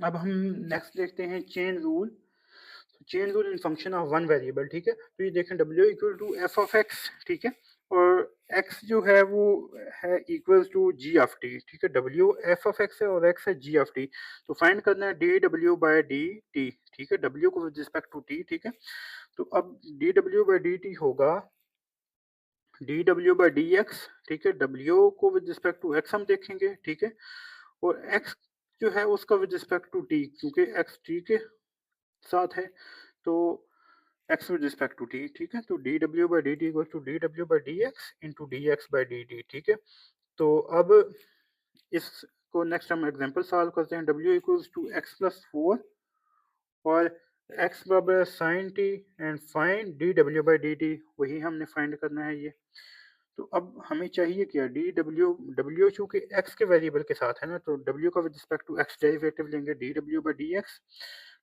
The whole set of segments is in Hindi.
अब हम नेक्स्ट देखते हैं chain rule. Chain rule in function of one variable, ठीक है। तो ये देखें w equal to F of X, ठीक है, और x जो है वो है equal to g of t, ठीक है। w एफ ऑफ एक्स है और x है g ऑफ t। तो फाइंड करना है dw बाय dt, ठीक है, w को विद रिस्पेक्ट टू t, ठीक है। तो अब dw बाय dt होगा dw बाय dx, ठीक है। w को विद रिस्पेक्ट टू x हम देखेंगे, ठीक है, और x जो है उसका विद रिस्पेक्ट टू t, क्योंकि x t के साथ है, तो x with respect to t, ठीक है। तो dw by dt equal to dw by dx into dx by dt, ठीक है। तो अब इसको नेक्स्ट हम एग्जांपल सॉल्व करते हैं। w equals to x plus 4 और x बराबर sine t and find dw by dt, वही हमने फाइंड करना है ये। तो अब हमें चाहिए क्या, w चूंकि x के वेरिएबल के साथ है ना, तो w का with respect to x derivative लेंगे dw बाई dx,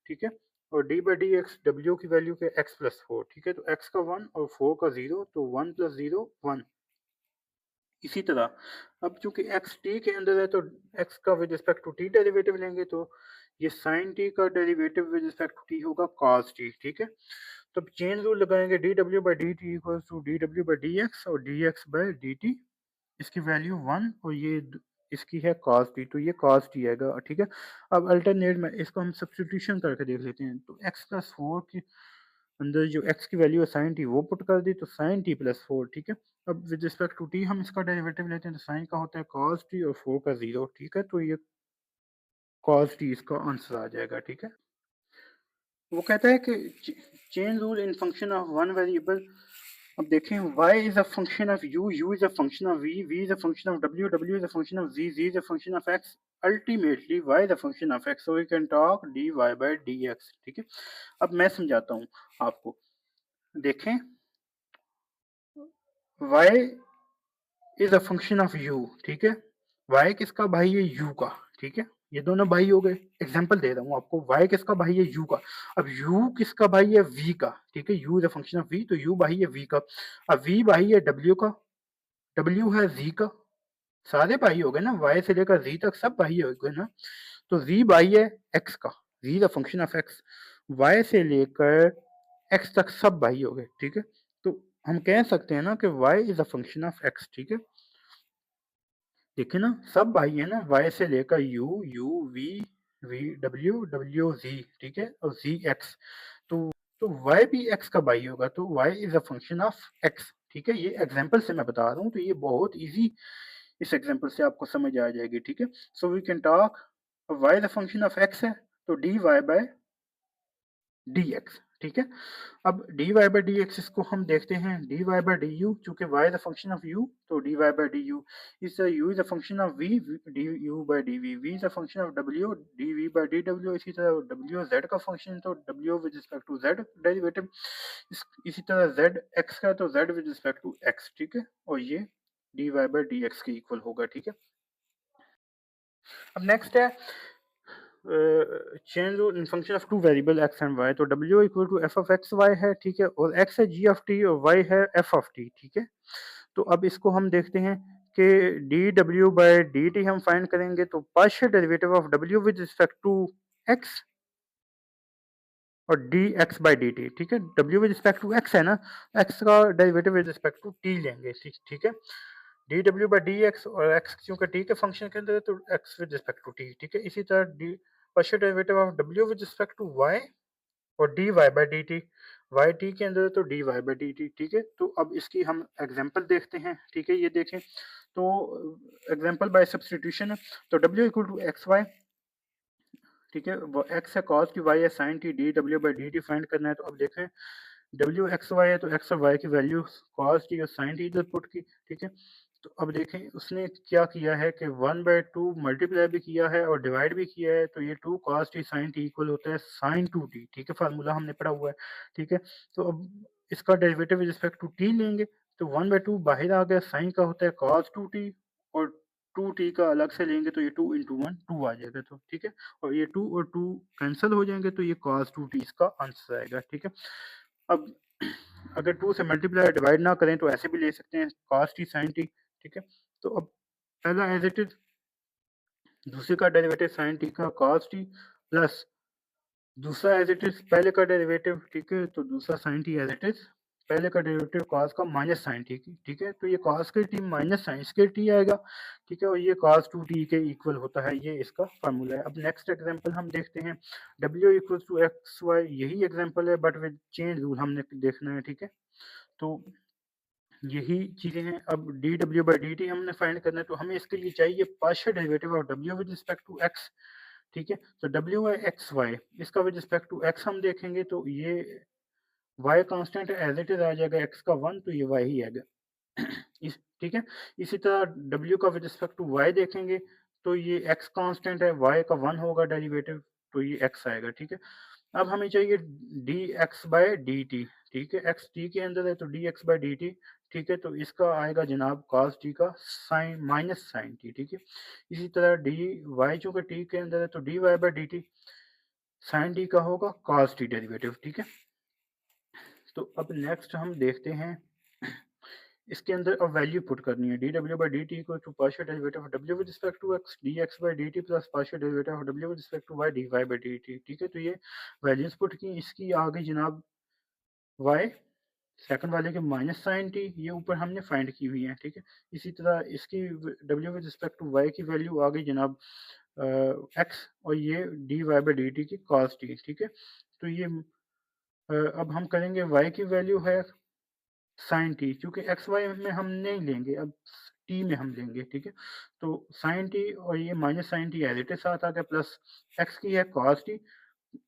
ठीक है, और d by D X W की वैल्यू के x प्लस 4, ठीक है। तो x का 1 और 4 का 0, तो 1 प्लस 0 1। इसी तरह अब चूंकि x t के अंदर है, तो x का with respect to t derivative लेंगे, तो ये sin t का derivative with respect to t होगा cos t, ठीक है। तो अब चेन रूल लगाएंगे dw by dt equals to dw by dx और dx बाई dt, इसकी वैल्यू 1 और ये इसकी है cos t, तो ये cos t आएगा, ठीक है। अब अल्टरनेट में इसको हम सब्स्टिट्यूशन करके देख लेते हैं। तो x प्लस 4 के अंदर जो x की वैल्यू है sin t वो पुट कर दी, तो sin t प्लस 4, ठीक है। अब विद रिस्पेक्ट टू t हम इसका डेरिवेटिव लेते हैं, तो sin का होता है cos t और 4 का 0, ठीक है। तो ये cos t इसका आंसर आ जाएगा, ठीक है। वो कहता है कि chain rule in function of one variable. अब देखें y is a function of u is a function of v is a function of w is a function of z is a function of x, ultimately y is a function of x, so we can talk dy by dx, ठीक है। अब मैं समझाता हूँ आपको। देखें y is a function of u, ठीक है। y किसका भाई है, u का, ठीक है। ये दोनों भाई हो गए। एग्जांपल दे रहा हूँ आपको, y किसका भाई है, u का। अब u किसका भाई है, v का, ठीक है। u is a function of v, तो u भाई है v का। अब v भाई है w का, w है z का, सारे भाई हो गए ना, y से लेकर z तक सब भाई हो गए ना। तो z भाई है x का, z is a function of x, y से लेकर x तक सब भाई हो गए, ठीक है। तो हम कह सकते हैं ना कि y is a function of x, ठीक है। देखिए ना, सब भाई है ना, y से लेकर u v w z, ठीक है, और z x। तो y भी x का भाई होगा, तो y is a function of x, ठीक है। ये एग्जांपल से मैं बता रहा हूँ, तो ये बहुत इजी, इस एग्जांपल से आपको समझ आ जाएगी, ठीक है। So we can talk y is a function of x है, तो dy बाय dx, ठीक है। अब dy बाय dx इसको हम देखते हैं dy बाय du, चूंकि y is a function of u, तो dy बाय du इस u is a function of v, du by dv, v is a function of w, dv by dw। इसी तरह w z का फंक्शन, तो w with respect to z derivative, इसी तरह z x का, तो z with respect to x, ठीक है, और ये dy बाय dx के इक्वल होगा, ठीक है। अब नेक्स्ट है chain rule in function of two variable x and y। तो w equal to F of X Y है, ठीक है, और x है g ऑफ t और y है f ऑफ t, ठीक है। तो अब इसको हम देखते हैं कि dw बाय dt हम फाइंड करेंगे, तो partial derivative of w with respect to x और dx बाय dt, ठीक है। w with respect to x है ना, x का derivative with respect to t लेंगे, ठीक है। dw बाय dx, और x क्योंकि t के फंक्शन के अंदर है, तो x with respect to t, ठीक है। इसी तरह partial derivative of w with respect to y और dy by dt, y t के अंदर है, तो dy बाय dt, ठीक है। तो अब इसकी हम एग्जांपल देखते हैं, ठीक है। ये देखें, तो एग्जांपल बाय सब्स्टिट्यूशन है, तो w equal to x Y, ठीक है, वो x है cos की, y है sin t, dw by dt find करना है। तो अब देखें w एक्स वाई है, तो x और y की वैल्यू cos t और sin t इधर पुट की, ठीक है। तो अब देखें उसने क्या किया है कि 1/2 मल्टीप्लाई भी किया है और डिवाइड भी किया है, तो ये 2 cos t sin t equal होता है sin 2t, ठीक है। फार्मूला हमने पढ़ा हुआ है, ठीक है। तो अब इसका derivative with respect to t लेंगे, तो 1/2 बाहर आ गया, sin का होता है cos 2t, और 2t का अलग से लेंगे, तो ये 2 इंटू 1 2 आ जाएगा, तो ठीक है। और ये 2 और 2 कैंसिल हो जाएंगे, तो ये cos 2t इसका आंसर आएगा, ठीक है। अब अगर 2 से मल्टीप्लाई डिवाइड ना करें, तो ऐसे भी ले सकते हैं cos t sin t, ठीक है। तो अब पहला एज इट इज, दूसरे का डेरिवेटिव sin t का cos t, प्लस दूसरा एज इट इज पहले का डेरिवेटिव, ठीक है, तो दूसरा sine t as it is पहले का डेरिवेटिव कॉस का माइनस साइन टी की, ठीक है, तो ये कॉस के टी माइनस साइन के टी आएगा, ठीक है, और ये कॉस टू टी के इक्वल होता है, ये इसका फार्मूला है। अब नेक्स्ट एग्जांपल हम देखते हैं, w equals to x y, यही एग्जांपल है बट विद चेंज रूल हमने देखना है, ठीक है, तो यही चीजें हैं। अब d W by D t हमने फाइंड करना है, तो हमें इसके लिए चाहिए partial derivative of W with respect to x, ठीक है, तो डब्ल्यू है एक्स वाई, इसका विद रिस्पेक्ट टू एक्स हम देखेंगे तो ये y constant as it is आ जाएगा, एक्स का 1 तो ये वाई ही आएगा ठीक है। इसी तरह डब्ल्यू का विद रिस्पेक्ट टू वाई देखेंगे तो ये एक्स कांस्टेंट है, वाई का 1 होगा डेरिवेटिव, तो ये एक्स आएगा, ठीक है। अब हमें चाहिए D x by D T, ठीक है, एक्स टी के अंदर है तो D x by D T, ठीक है, तो इसका आएगा जनाब कॉस टी का साइन माइनस साइन टी, ठीक है। इसी तरह डी वाई चूंकि टी के अंदर है तो d Y by D t sine t का होगा कॉस टी डेरिवेटिव, ठीक है। तो अब नेक्स्ट हम देखते हैं, इसके अंदर अब वैल्यू पुट करनी है, D W by D T equal to partial derivative of W with respect to X D x by D T plus partial derivative of W with respect to Y D Y by D T, ठीक है, तो ये वैल्यूज पुट की, इसकी आ गई जनाब वाई, सेकंड वाले के माइनस साइन टी, ये ऊपर हमने फाइंड की हुई है, ठीक है। इसी तरह इसकी डब्ल्यू विद रिस्पेक्ट टू वाई की वैल्यू आ गई जनाब एक्स, और ये d Y by D t की कॉस टी, ठीक है। तो ये अब हम करेंगे वाई की वैल्यू है साइन टी, क्योंकि एक्स वाई में हम नहीं लेंगे, अब टी में हम लेंगे, ठीक है, तो साइन टी और ये minus sine t as it is साथ आ गया, प्लस एक्स की है cos t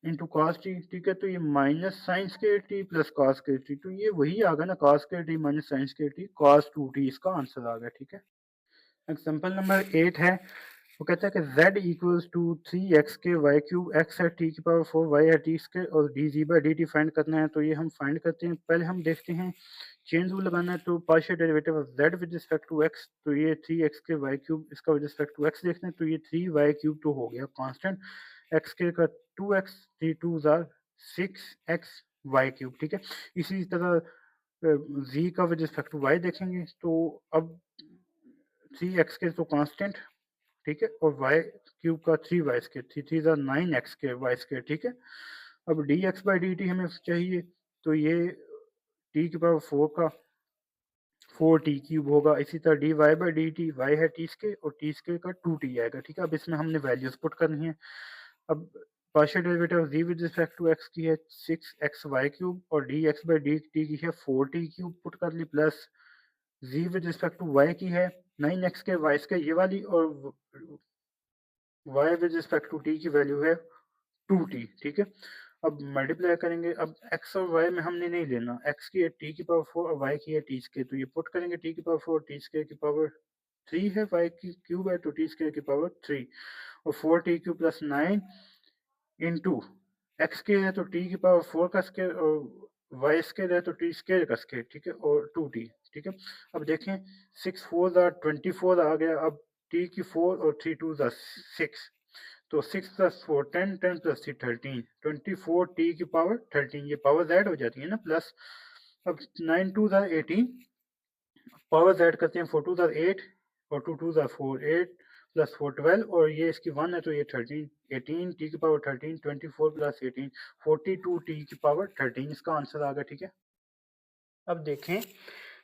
into cos t, ठीक है, तो ये minus sine square t plus cos square t, तो ये वही आ गया ना, cos square t minus sine square t cos two t, इसका आंसर आ गया, ठीक है। एग्जाम्पल नंबर 8 है, वो कहता है कि z इक्वल्स टू 3x के वाई क्यूब, एक्स है टी की पावर 4, वाई है टी स्क्वायर, और D G by D T find करना है, तो ये हम फाइंड करते हैं। पहले हम देखते हैं चेंज रूल लगाना है, तो partial derivative of z with respect to x, तो ये 3x के वाई क्यूब, इसका विद रिस्पेक्ट टू x देखते हैं, तो ये 3y क्यूब तो हो गया कांस्टेंट, x के का 2x, 3 to jar 6x y cube, ठीक है। इसी तरह z का विद रिस्पेक्ट टू y देखेंगे, तो अब 3x के तो कांस्टेंट, ठीक है, और वाई क्यूब का 3y स्क्वायर, 3 जार 9x के वाई स्क्वायर, ठीक है। अब D x by D T हमें चाहिए, तो ये टी की पावर 4 का 4t क्यूब होगा। इसी तरह d Y by D t, y है टी स्के और टी स्के का 2t आएगा, ठीक है। अब इसमें हमने वैल्यूज पुट करनी है। अब partial derivative of z with respect to x की है 6x वाई क्यूब, और d x by D t की है 4t क्यूब पुट कर ली, plus z with respect to y की है 9x के वाई स्के ये वाली, और y with respect to t की वैल्यू है 2t, ठीक है। अब मल्टीप्लाई करेंगे, अब x और y में हमने नहीं लेना, x की है t की पावर 4 और y की है t स्क्वायर, तो ये पुट करेंगे t की पावर 4 t स्क्वायर की पावर 3 है, y की क्यूब है तो t स्क्वायर की पावर 3, और 4t cube plus 9 into x के है तो t की पावर 4 का स्क्वायर, और y स्क्वायर है तो t स्क्वायर का स्क्वायर, ठीक है, और 2t, ठीक है। अब देखें 6 4 24 आ गया, अब t की 4 और 3 2 6, तो 6 प्लस 4 10, 10 प्लस 3 13, 24 टी की पावर 13, ये पावर जेड हो जाती है ना, प्लस अब 9 2 18, पावर जेड करते हैं, 4 2 8 और 2 2 4 8 प्लस 4 12, और ये इसकी 1 है तो ये 13 18 टी की पावर 13, 24 प्लस 18 42 टी की पावर 13, इसका आंसर आ गया, ठीक है। अब देखें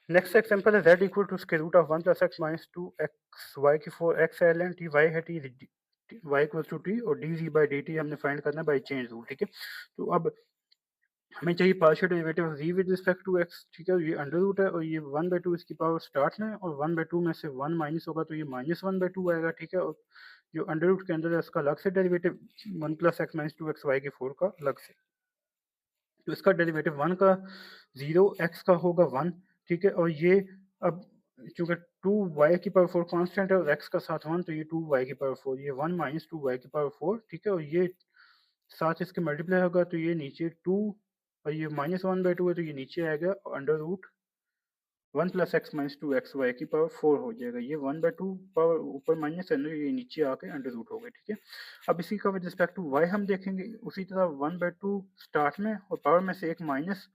नेक्स्ट एग्जांपल है z equal to square root of 1 plus x minus 2x y की 4x ln t y है t y equals to t, और dz बाई dt हमने फाइंड करना है बाई चेंज रूल, ठीक है। तो अब हमें चाहिए partial derivative of z with respect to x, ठीक है, ये अंडर रूट है, और ये 1/2 इसकी पावर स्टार्ट में, और 1/2 में से 1 माइनस होगा तो ये माइनस 1/2 आएगा, ठीक है, और जो अंडर रूट के अंदर है उसका अलग से derivative 1 plus x minus 2x y की 4 का अलग से, तो इसका डेरिवेटिव 1 का 0 x का होगा 1, ठीक है, और ये अब चूंकि 2y की पावर 4 कांस्टेंट है और x का साथ 1, तो ये 2y की पावर 4, ये 1 माइनस 2y की पावर 4, ठीक है, और ये साथ इसके मल्टीप्लाई होगा तो ये नीचे 2, और ये माइनस 1/2 है तो ये नीचे आएगा, under root 1 plus x minus 2x y की पावर 4 हो जाएगा, ये 1/2 पावर ऊपर माइनस है ना, ये नीचे आके अंडर रूट हो गए, ठीक है। अब इसी का विद रिस्पेक्ट टू y हम देखेंगे उसी तरह 1/2 स्टार्ट में और पावर में से एक माइनस,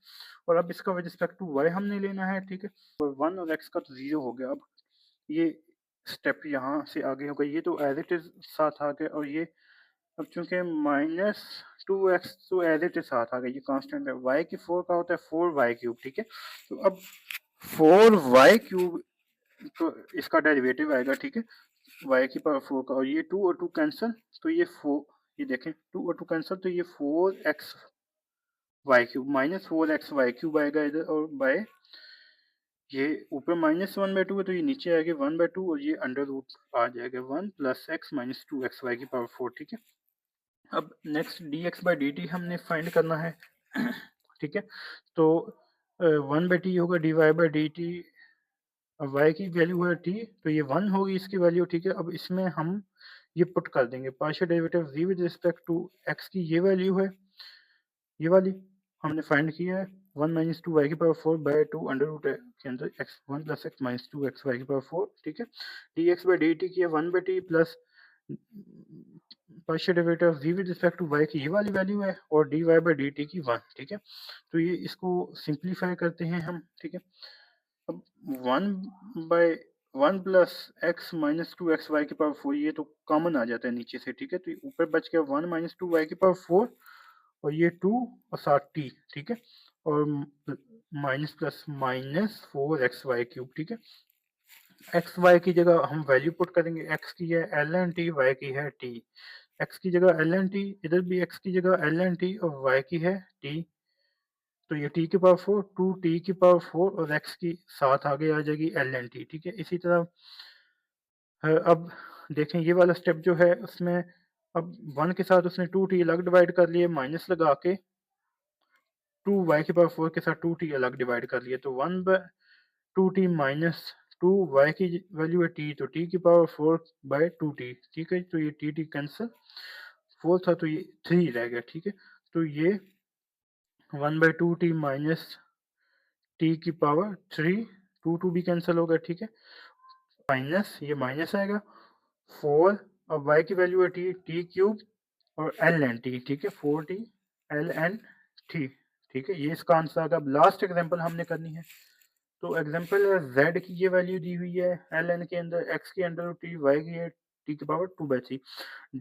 और अब इसका विद रिस्पेक्ट टू y हमने लेना है, ठीक है, और 1 और x का तो 0 हो गया। अब ये स्टेप यहाँ से आगे हो गई, ये तो एज इट इज साथ आ गया, और ये अब चूंकि माइनस 2x तो एज इट इज साथ आ गया, ये कांस्टेंट है। y की 4 का होता है 4y क्यूब, ठीक है। तो अब 4y क्यूब तो इसका डेरिवेटिव आएगा, ठीक है, y की पावर 4 का, और ये 2 और 2 कैंसिल, तो ये 4, ये देखें 2 और 2 कैंसिल, तो ये 4x y cube minus 4x y cube आएगा इधर, और बाय ये ऊपर -1/2 है तो ये नीचे आएगा 1/2, और ये अंडर रूट आ जाएगा 1 plus x minus 2x y की पावर 4, ठीक है। अब नेक्स्ट dx बाई dt हमने फाइंड करना है ठीक है। तो 1/t होगा dy बाई dt, अब y की वैल्यू है t, तो ये 1 होगी इसकी वैल्यू, ठीक है। अब इसमें हम ये पुट कर देंगे, partial derivative v with respect to x की ये वैल्यू है, ये वाली हमने फाइंड किया है 1 माइनस 2y की पावर 4 बाय 2 अंडर रूट के अंदर x 1 plus x minus 2 xy की पावर 4, ठीक है। dx बाई dt की है 1/t plus partial derivative v with respect to y की ये वाली वैल्यू है, और dy बाई dt की 1, ठीक है। तो ये इसको सिंप्लीफाई करते हैं हम, ठीक है। अब 1 bye 1 plus x minus 2xy की पावर 4, ये तो कॉमन आ जाता है नीचे से, ठीक है। तो ऊपर बच गया 1 माइनस 2y की पावर 4, और ये 2 और साथ t, ठीक है, और minus plus minus 4xy cube, ठीक है। एक्स वाई की जगह हम वैल्यू पुट करेंगे, x की है ln t, y की है t, x की जगह ln t, इधर भी x की जगह ln t, और y की है t, तो ये t की पावर 4, 2t की पावर 4, और x की साथ आगे आ जाएगी ln t, ठीक है। इसी तरह अब देखें ये वाला स्टेप जो है उसमें अब 1 के साथ उसने 2t अलग डिवाइड कर लिए, माइनस लगा के 2y की पावर 4 के साथ 2t अलग डिवाइड कर लिए, तो 1 बाय 2t माइनस 2y की वैल्यू है t, तो t की पावर 4 बाय 2t, ठीक है। तो ये t कैंसिल, 4 था तो ये 3 रह गया, ठीक है। तो ये 1 बाय 2t माइनस t की पावर 3, 2 भी कैंसिल होगा, ठीक है, माइनस ये माइनस आएगा 4, अब y की वैल्यू है t क्यूब और ln t, ठीक है, 4t ln t, ठीक है। ये इसका आंसर आएगा। अब लास्ट एग्जांपल हमने करनी है, तो एग्जांपल z की ये वैल्यू दी हुई है ln के अंदर, x की अंडर रूट t, y की है t की power 2/3,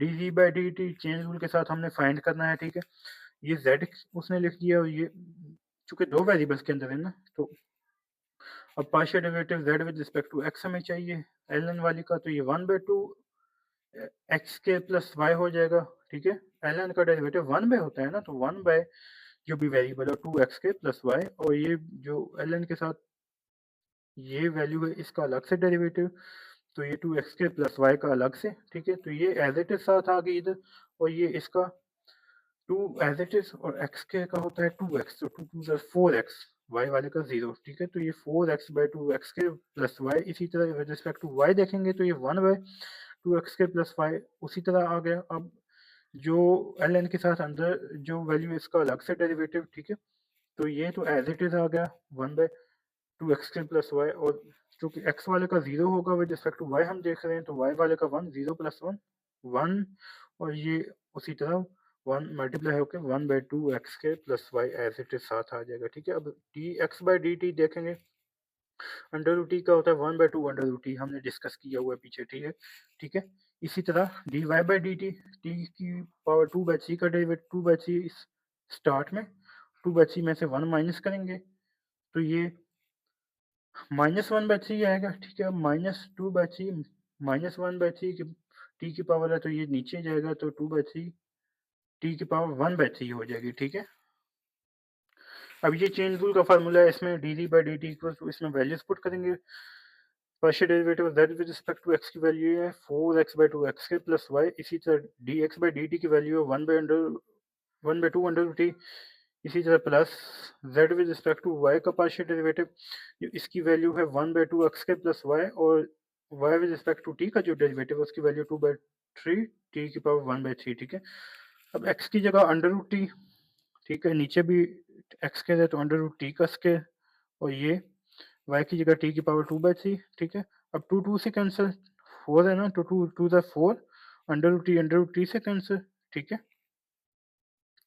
dv by dt change rule के साथ हमने फाइंड करना है, ठीक है। ये z उसने लिख दिया, और ये चूंकि दो वेरिएबल्स के अंदर है ना, तो अब partial derivative z with respect to x हमें चाहिए ln वाली का, तो ये 1/2 x के प्लस y हो जाएगा, ठीक है। ln का डेरिवेटिव 1 बाय होता है ना, तो 1 बाय जो भी वेरिएबल है 2x के प्लस y, और ये जो ln के साथ ये वैल्यू है इसका अलग से डेरिवेटिव, तो ये 2x के प्लस y का अलग से, ठीक है। तो ये एज इट इज साथ आ गई इधर, और ये इसका 2 एज इट इज, और x के का होता है 2x, तो 2 2 4x, y वाले का 0, ठीक है। तो ये 4x बाय 2x के प्लस y, इसी तरह विद रिस्पेक्ट टू y देखेंगे तो ये 1 बाय 2x के प्लस y उसी तरह आ गया। अब जो ln के साथ अंदर जो वैल्यू इसका अलग से डेरिवेटिव, ठीक है, तो ये तो एज इट इज आ गया 1 बाय 2x के प्लस y, और चूंकि x वाले का 0 होगा विद रिस्पेक्ट टू y हम देख रहे हैं, तो y वाले का 1, 0 प्लस 1 1, और ये उसी तरह 1 मल्टीप्लाई होकर 1 बाई 2x के plus y as it is साथ आ जाएगा, ठीक है। अब dx बाई dt देखेंगे, अंडर रूट टी का होता है 1/2 अंडर रूट टी, हमने डिस्कस किया हुआ है पीछे, ठीक है, ठीक है। इसी तरह dy बाई dt, t की पावर 2/3 का डेरिवेटिव 2/3 स्टार्ट में, 2/3 में से 1 माइनस करेंगे, तो ये -1/3 आएगा, ठीक है। -2/3 -1/3 टी की पावर है, तो ये नीचे जाएगा, तो 2/3 टी की पावर 1/3 हो जाएगी, ठीक है। अब ये चेन रूल का फार्मूला है, इसमें d by D T equal to, इसमें वैल्यूज पुट करेंगे, partial derivative z with respect to x की वैल्यू है 4x बाई 2x के प्लस y, इसी तरह dx बाई dt की वैल्यू है 1/2 अंडर रूट t, इसी तरह plus z with respect to y का पार्शियल डेरिवेटिव, इसकी वैल्यू है 1/2x के प्लस y, और y with respect to t का जो डेरिवेटिव है उसकी वैल्यू 2/3 t की पावर 1/3, ठीक है। अब x की जगह अंडर रूट t, ठीक है, नीचे भी x के है तो अंडर रूट t का स्क्वायर, और ये y की जगह t की पावर 2/3, ठीक है। अब 2 2 से कैंसिल, 4 है ना, तो 2 2 ज़ा 4, अंडर रूट टी से कैंसिल, ठीक है।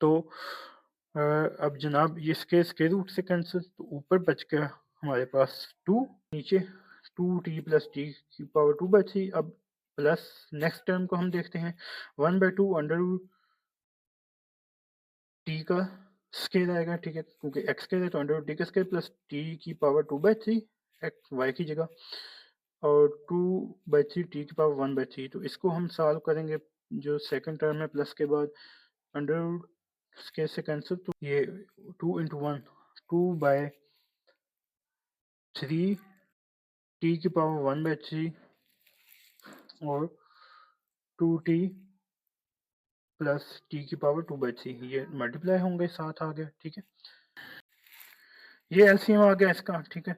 तो अब जनाब ये इसके स्क्वायर रूट से कैंसिल, तो ऊपर बच गया हमारे पास 2, नीचे 2t प्लस t की पावर 2/3। अब प्लस नेक्स्ट टर्म को हम देखते हैं 1/2 अंडर रूट टी का स्केयर आएगा, ठीक है, क्योंकि एक्स स्केयर है तो अंडर रूट टी का स्केयर प्लस टी की पावर 2/3 एक्स वाई की जगह और 2/3 टी की पावर 1/3। तो इसको हम सॉल्व करेंगे, जो सेकंड टर्म है प्लस के बाद अंडर रूट स्केयर से कैंसिल, तो ये 2 इंटू 1 2/3 टी की पावर 1/3 और 2t प्लस टी की पावर 2/3 ये मल्टीप्लाई होंगे, साथ आ गया, ठीक है। ये एलसीएम आ गया इसका, ठीक है,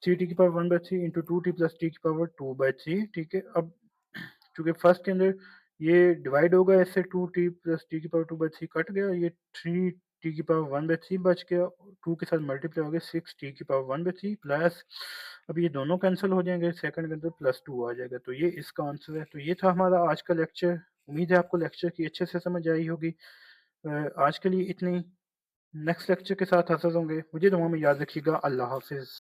3t की power 1/3 into 2t plus T की पावर 2/3, ठीक है। अब चूंकि फर्स्ट के अंदर ये डिवाइड होगा इससे 2t प्लस टी की पावर 2/3 कट गया, ये 3t की पावर 1/3 बच गया, 2 के साथ मल्टीप्लाई हो गया 6t की पावर 1/3 प्लस, अब ये दोनों कैंसिल हो जाएंगे, सेकंड के अंदर प्लस 2 आ जाएगा। तो ये इसका आंसर है। तो ये था हमारा आज का लेक्चर। उम्मीद है आपको लेक्चर की अच्छे से समझ आई होगी। आज के लिए इतनी, नेक्स्ट लेक्चर के साथ हाजिर होंगे। मुझे दुआ में याद रखिएगा। अल्लाह हाफिज़।